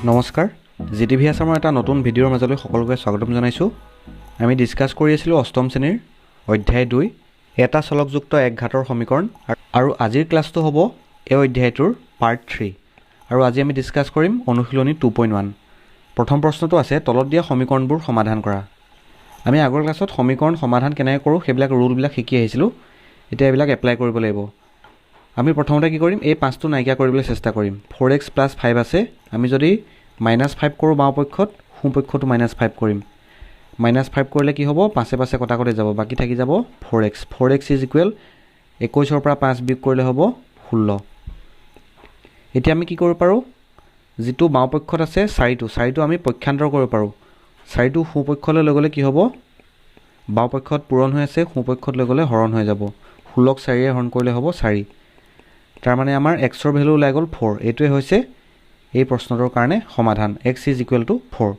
নমস্কাৰ জিটিভি আসামৰ এটা নতুন ভিডিঅ'ৰ মাজলৈ সকলোকে স্বাগতম জনাইছো। আমি ডিসকাস কৰি আছিলো অষ্টম শ্ৰেণীৰ অধ্যায় 2 এটা চলকযুক্ত এক ঘাতৰ সমীকৰণ আৰু আজিৰ ক্লাছটো হ'ব এই অধ্যায়টোৰ পাৰ্ট 3 আৰু আজি আমি ডিসকাস কৰিম অনুশীলনী 2.1। প্ৰথম প্ৰশ্নটো আছে তলত দিয়া সমীকৰণবোৰ সমাধান কৰা। আমি আগৰ ক্লাছত সমীকৰণ সমাধান কেনেকৈ কৰোঁ সেইবিলাক ৰুলবিলাক শিকি আহিছিলো। এতিয়া এইবিলাক এপ্লাই কৰিব লাগিব। আমি প্ৰথমতে কি কৰিম এই পাঁচটো নাইকিয়া কৰিবলৈ চেষ্টা কৰিম। 4x + 5 আছে, আমি যদি -5 কৰোঁ বাওঁপক্ষত সোঁপক্ষটো -5 কৰিম। -5 কৰিলে কি হ'ব, পাঁচে পাঁচে কটাকটি যাব, বাকি থাকি যাব 4x। 4x = 21 পৰা 5 বিয়োগ কৰিলে হ'ব 16। এতিয়া আমি কি কৰিব পাৰোঁ, যিটো বাওঁপক্ষত আছে 4টো আমি পক্ষান্তৰ কৰিব পাৰোঁ। 4টো সোঁপক্ষলৈ লৈ গ'লে কি হ'ব, বাওঁপক্ষত পূৰণ হৈ আছে, সোঁপক্ষত লৈ গ'লে হৰণ হৈ যাব। 16ক 4ৰে হৰণ কৰিলে হ'ব 4। তাৰ মানে আমাৰ x ৰ ভ্যালু ওলাই গ'ল 4। এইটোৱে হৈছে এই প্ৰশ্নটোৰ কাৰণে সমাধান। x = 4।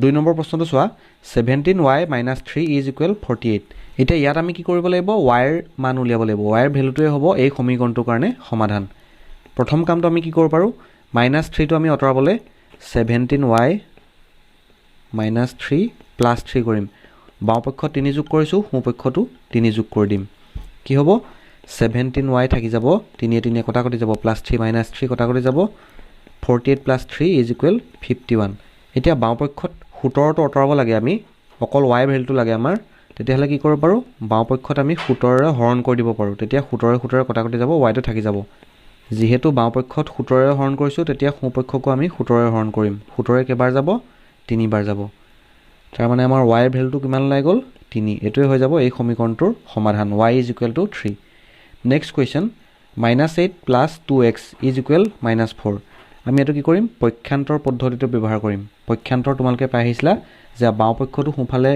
2 নম্বৰ প্ৰশ্নটো চোৱা 17y - 3 = 48। এতিয়া ইয়াত আমি কি কৰিব লাগিব, y ৰ মান উলিয়াব লাগিব। y ৰ ভ্যালুটোৱে হ'ব এই সমীকৰণটোৰ কাৰণে সমাধান। প্ৰথম কামটো আমি কি কৰিব পাৰোঁ, -3টো আমি আঁতৰাবলৈ 17y - 3 + 3 কৰিম। বাওঁপক্ষত 3 যোগ কৰিছোঁ, সোঁপক্ষতো 3 যোগ কৰি দিম। কি হ'ব, 17y থাকি যাব, 3 3 কটাকটি যাব, +3 - 3 কটাকটি যাব, 48 + 3 = 51। এতিয়া বাওঁপক্ষত 17টো আঁতৰাব লাগে, আমি অকল y ভ্যালুটো লাগে আমাৰ। তেতিয়াহ'লে কি কৰিব পাৰোঁ, বাওঁপক্ষত আমি 17ৰে হৰণ কৰি দিব পাৰোঁ। তেতিয়া 17 কটাকটি যাব, yটো থাকি যাব। যিহেতু বাওঁপক্ষত 17ৰে হৰণ কৰিছোঁ, তেতিয়া সোঁপক্ষকো আমি 17ৰে হৰণ কৰিম। 17 কেইবাৰ যাব, 3 বাৰ যাব। তাৰ মানে আমাৰ y ৰ ভ্যালুটো কিমান ওলাই গ'ল, 3। এইটোৱে হৈ যাব এই সমীকৰণটোৰ সমাধান। y = 3। Next question -8 + 2x = -4। আমি এইটো কি কৰিম, পক্ষান্তৰ পদ্ধতিটো ব্যৱহাৰ কৰিম। পক্ষান্তৰ তোমালোকে পাই আহিছিলা যে বাওঁপক্ষটো সোঁফালে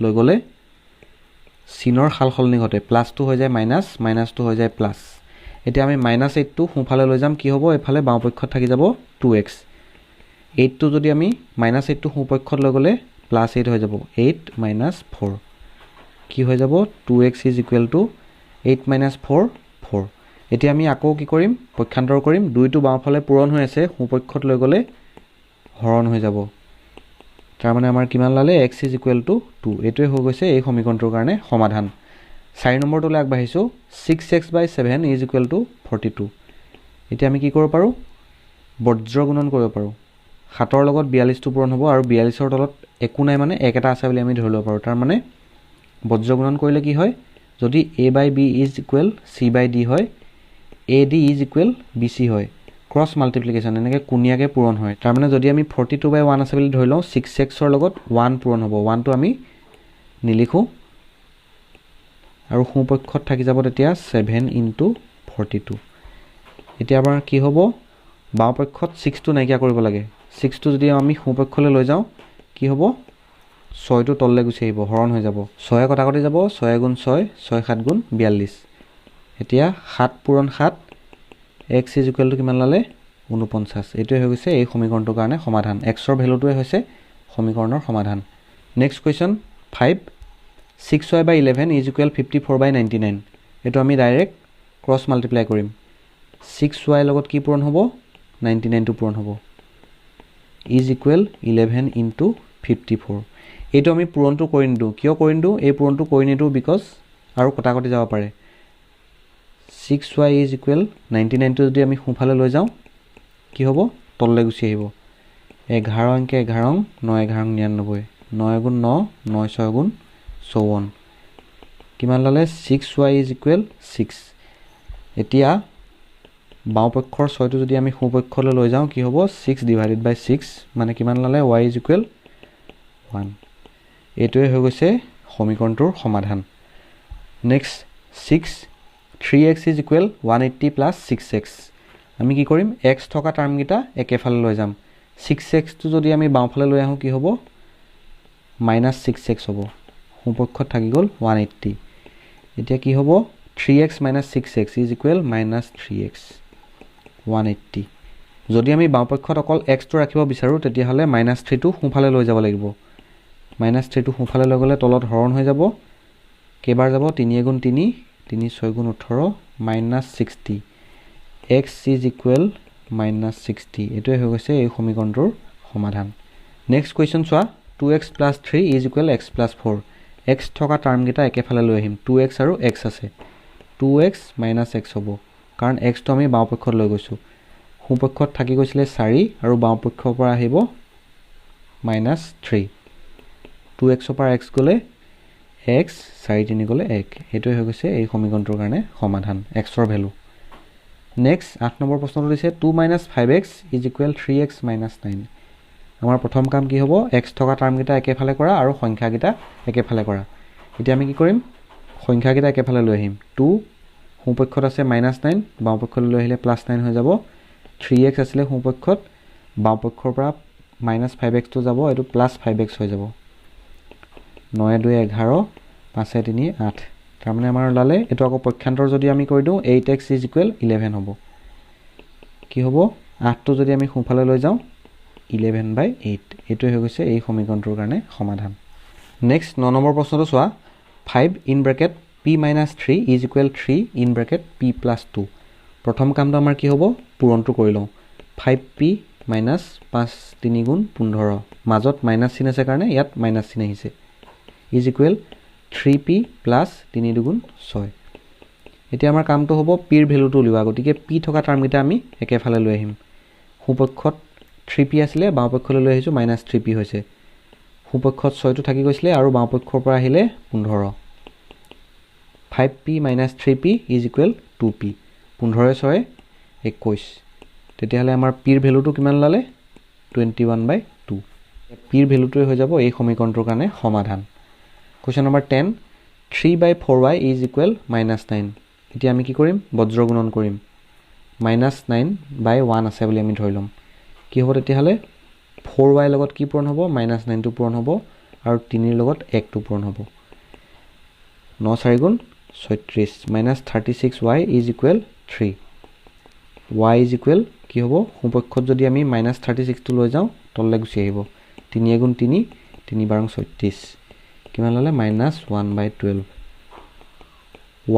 লৈ গ'লে চিনৰ সালসলনি ঘটে, প্লাছটো হৈ যায় মাইনাছ, মাইনাছটো হৈ যায় প্লাছ। এতিয়া আমি -8টো সোঁফালে লৈ যাম, কি হ'ব, এইফালে বাওঁপক্ষত থাকি যাব 2x। 8টো যদি আমি -8টো সোঁপক্ষত লৈ গ'লে +8 হৈ যাব, 8 - 4। কি হৈ যাব, 2x = 8 - 4 4। এতিয়া আমি আকৌ কি কৰিম, পক্ষান্তৰ কৰিম। 2টো বাওঁফালে পূৰণ হৈ আছে, সোঁপক্ষত লৈ গ'লে হৰণ হৈ যাব। তাৰ মানে আমাৰ কিমান লালে, x = 2। এইটোৱে হৈ গৈছে এই সমীকৰণটোৰ কাৰণে সমাধান। 4 নম্বৰটোলৈ আগবাঢ়িছোঁ। 6x / 7 = 42। এতিয়া আমি কি কৰিব পাৰোঁ, বজ্ৰ গুণন কৰিব পাৰোঁ। 7ৰ লগত 42টো পূৰণ হ'ব আৰু 42ৰ তলত একো নাই, মানে 1 এটা আছে বুলি আমি ধৰি ল'ব পাৰোঁ। তাৰ মানে বজ্ৰ গুণন কৰিলে কি হয়, যদি a/b = c/d হয়, AD = BC হয়, ক্ৰছ মাল্টিপ্লিকেশ্যন এনেকৈ কোণীয়াকৈ পূৰণ হয়। তাৰ মানে যদি আমি 42/1 আছে বুলি ধৰি লওঁ, 6xৰ লগত 1 পূৰণ হ'ব, 1টো আমি নিলিখোঁ আৰু সোঁপক্ষত থাকি যাব তেতিয়া 7 × 42। এতিয়া আমাৰ কি হ'ব, বাওঁপক্ষত 6টো নাইকিয়া কৰিব লাগে। 6টো যদি আমি সোঁপক্ষলৈ লৈ যাওঁ, কি হ'ব, 6টো তললৈ গুচি আহিব, হৰণ হৈ যাব, 6 কটাকটি যাব, 6 × 6 6 7 × 42। এতিয়া 7 পূৰণ 7, x = কিমান লালে, 49। এইটোৱে হৈ গৈছে এই সমীকৰণটোৰ কাৰণে সমাধান। x ৰ ভ্যালুটোৱে হৈছে সমীকৰণৰ সমাধান। Next question 5 6y / 11 = 54/99। এইটো আমি ডাইৰেক্ট ক্ৰছ মাল্টিপ্লাই কৰিম। 6y লগত কি পূৰণ হ'ব, 99টো পূৰণ হ'ব, = 11 × 54। এইটো আমি পূৰণটো কৰি নিদিওঁ। কিয় কৰি নিদিওঁ, এই পূৰণটো কৰি নিদিওঁ বিকজ আৰু কটাকটি যাব পাৰে। 6y = 99টো যদি আমি সোঁফালে লৈ যাওঁ, কি হ'ব, তললৈ গুচি আহিব, 11 অংকে 11, 9 11 99, 9 × 9 9 6 × 54। কিমান ল'লে, 6y = 6। এতিয়া বাওঁপক্ষৰ 6টো যদি আমি সোঁপক্ষলৈ লৈ যাওঁ, কি হ'ব, 6/6 মানে কিমান ল'লে, y = 1। এইটোৱে হৈ গৈছে সমীকৰণটোৰ সমাধান। Next 3x = 180 + 6x। আমি কি কৰিম, x থকা টাৰ্মকেইটা একেফালে লৈ যাম। 6xটো যদি আমি বাওঁফালে লৈ আহোঁ, কি হ'ব, -6x হ'ব, সোঁপক্ষত থাকি গ'ল 180। এতিয়া কি হ'ব, 3x - 6x = -3x 180। যদি আমি বাওঁপক্ষত অকল xটো ৰাখিব বিচাৰোঁ, তেতিয়াহ'লে -3টো সোঁফালে লৈ যাব লাগিব। -3টো সোঁফালে লৈ গ'লে তলত হৰণ হৈ যাব, কেইবাৰ যাব, 3 × 3 3 6 × 18 -60। x = -60। এইটোৱে হৈ গৈছে এই সমীকৰণটোৰ সমাধান নেক্সট কুৱেশ্যন চোৱা 2x + 3 = x + 4 x থকা টাৰ্মকেইটা একেফালে লৈ আহিম 2x আৰু x আছে 2x - x হ'ব কাৰণ x টো আমি বাওঁপক্ষত লৈ গৈছোঁ সোঁপক্ষত থাকি গৈছিলে 4 আৰু বাওঁপক্ষৰ পৰা আহিব -3 2x ৰ পৰা x গ'লে x 4 3 গ'লে 1 এইটোৱে হৈ গৈছে এই সমীকৰণটোৰ কাৰণে সমাধান x ৰ ভ্যালু নেক্সট 8 নম্বৰ প্ৰশ্নটো দিছে 2 - 5x = 3x - 9 আমাৰ প্ৰথম কাম কি হ'ব x থকা টাৰ্মকেইটা একেফালে কৰা আৰু সংখ্যাকেইটা একেফালে কৰা এতিয়া আমি কি কৰিম সংখ্যাকেইটা একেফালে লৈ আহিম 2 সোঁপক্ষত আছে -9 বাওঁপক্ষলৈ লৈ আহিলে +9 হৈ যাব 3x আছিলে সোঁপক্ষত বাওঁপক্ষৰ পৰা -5x টো যাব এটো +5x হৈ যাব 9 2 11 5 3 8 তাৰ মানে আমাৰ ওলালে এটো আকৌ পক্ষান্তৰ যদি আমি কৰি দিও 8x = 11 হ'ব কি হ'ব 8 টো যদি আমি সোঁফালে লৈ যাওঁ 11/8 এটো হৈ গৈছে এই সমীকৰণটোৰ কাৰণে সমাধান নেক্সট 9 নম্বৰ প্ৰশ্নটো চোৱা 5 (p - 3 = 3 (p + 2 প্ৰথম কামটো আমাৰ কি হ'ব পূৰণটো কৰি লওঁ 5p - 5 3 × 15 মাজত মাইনাস চিন আছে কাৰণে ইয়াত মাইনাস চিন আহিছে = 3p + 3 2 6 এতিয়া আমাৰ কামটো হ'ব p ৰ ভ্যালুটো উলিওৱা গতিকে p থকা টাৰ্মকেইটা আমি একেফালে লৈ আহিম সোঁপক্ষত 3p আছিলে বাওঁপক্ষলৈ লৈ আহিছো -3p হৈছে সোঁপক্ষত 6 টো থাকি গৈছিলে আৰু বাওঁপক্ষৰ পৰা আহিলে 15 5p - 3p = 2p 15 6 21 তেতিয়াহলে আমাৰ p ৰ ভ্যালুটো কিমান লালে 21/2 p ৰ ভ্যালুটোৱে হৈ যাব এই সমীকৰণটোৰ কাৰণে সমাধান কোৱেশ্চন নম্বৰ 10 3/4y = -9 এতিয়া আমি কি কৰিম বজ্ৰ গুণন কৰিম -9/1 আছে বুলি আমি ধৰি লম কি হ'ব তেতিয়াহলে 4y লগত কি পূৰণ হ'ব -9 টো পূৰণ হ'ব আৰু 3 ৰ লগত 1 টো পূৰণ হ'ব 9 4 গুণ 36 -36y = 3 y = কি হ'ব সোঁপক্ষত যদি আমি -36 টো লৈ যাওঁ তললৈ গুচি আহিব 3 গুণ 3 3 12 36 কিমান লালে -1/12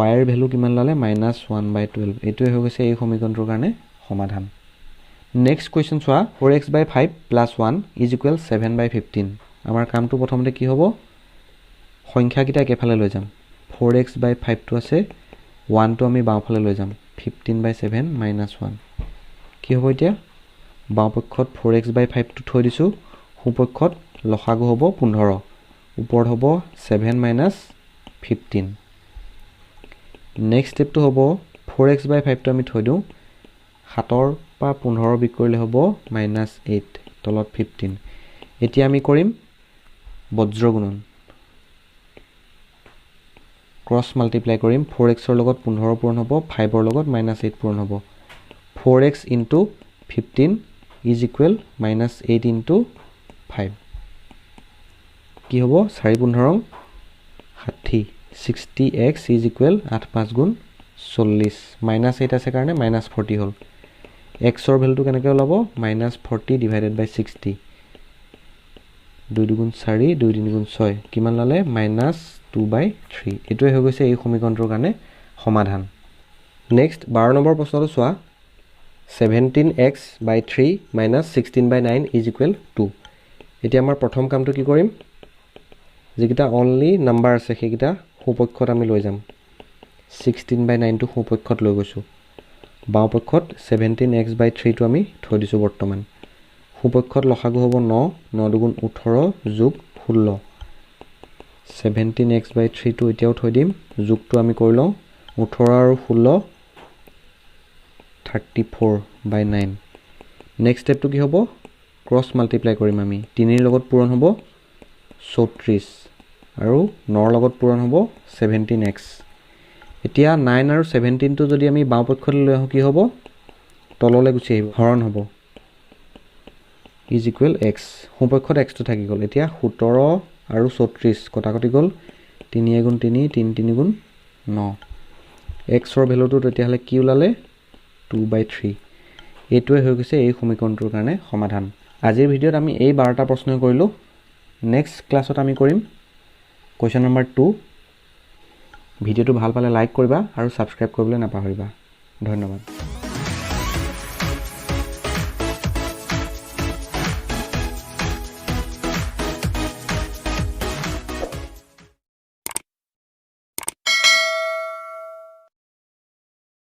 y ৰ ভ্যালু কিমান লালে -1/12 এইটোৱে হৈ গৈছে এই সমীকৰণটোৰ কাৰণে সমাধান নেক্সট কুৱেশ্চন চোৱা 4x/5 + 1 = 7/15 আমাৰ কামটো প্ৰথমতে কি হ'ব সংখ্যাকেইটা একেফালে লৈ যাম 4x/5 টো আছে 1 টো আমি বাওঁফালে লৈ যাম 15/7 - 1 কি হ'ব এতিয়া বাওঁপক্ষত 4x/5 টো থৈ দিছো সোঁপক্ষত লসাগু হ'ব 15 ওপৰত হ'ব 7 - 15 নেক্সট ষ্টেপটো হ'ব 4x/5 টো আমি থৈ দিও 7 ৰ পৰা 15 বিক কৰিলে হ'ব -8 তলত 15 এতিয়া আমি কৰিম বজ্ৰ গুণন ক্ৰস মাল্টিপ্লাই কৰিম 4x ৰ লগত 15 পূৰণ হ'ব 5 ৰ লগত -8 পূৰণ হ'ব 4x * 15 = -8 * 5 কি হ'ব 4 15 60 60x = 8 5 গুণ 40 -8 আছে কাৰণে -40 হ'ল x ৰ ভ্যালুটো কেনেকৈ ওলাব -40 / 60 2 2 গুণ 4 2 3 গুণ 6 কিমান লালে -2/3 এটোৱে হৈ গৈছে এই সমীকৰণটোৰ কাৰণে সমাধান নেক্সট 12 নম্বৰ প্ৰশ্নটো চোৱা 17x/3 - 16/9 = 2 এতিয়া আমাৰ প্ৰথম কামটো কি কৰিম যেকিটা অনলি নাম্বাৰ আছে সেইকিটা সোঁপক্ষত আমি লৈ যাম 16/9 টো সোঁপক্ষত লৈ গৈছো বাওঁপক্ষত 17x/3 টো আমি থৈ দিছো বৰ্তমান সোঁপক্ষত লসাগু হ'ব 9 9 2 18 + 16 17x/3 টো এতিয়াও থৈ দিম যোগটো আমি কৰি লওঁ 18 আৰু 16 34/9 নেক্সট ষ্টেপটো কি হ'ব ক্ৰস মাল্টিপ্লাই কৰিম আমি 3 ৰ লগত পূৰণ হ'ব 34 আৰু 9 ৰ লগত পূৰণ হ'ব 17x এতিয়া 9 আৰু 17 টো যদি আমি বাওঁপক্ষলৈ লৈ আহো কি হ'ব তললৈ গুচি আহিব হৰণ হ'ব = x সোঁপক্ষত x টো থাকি গ'ল এতিয়া 17 আৰু 34 কটাকটি গ'ল 3 গুণ 3 3 3 গুণ 9 x ৰ ভ্যালুটো তেতিয়াহলে কি ওলালে 2/3 এইটোৱে হৈ গৈছে এই সমীকৰণটোৰ কাৰণে সমাধান আজিৰ ভিডিঅ'ত আমি এই 12টা প্ৰশ্ন কৰিলো নেক্সট ক্লাছত আমি কৰিম কোৱেশ্চন নম্বৰ 2 ভিডিঅ'টো ভাল পালে লাইক কৰিবা আৰু সাবস্ক্ৰাইব কৰিবলৈ নাপাহৰিবা ধন্যবাদ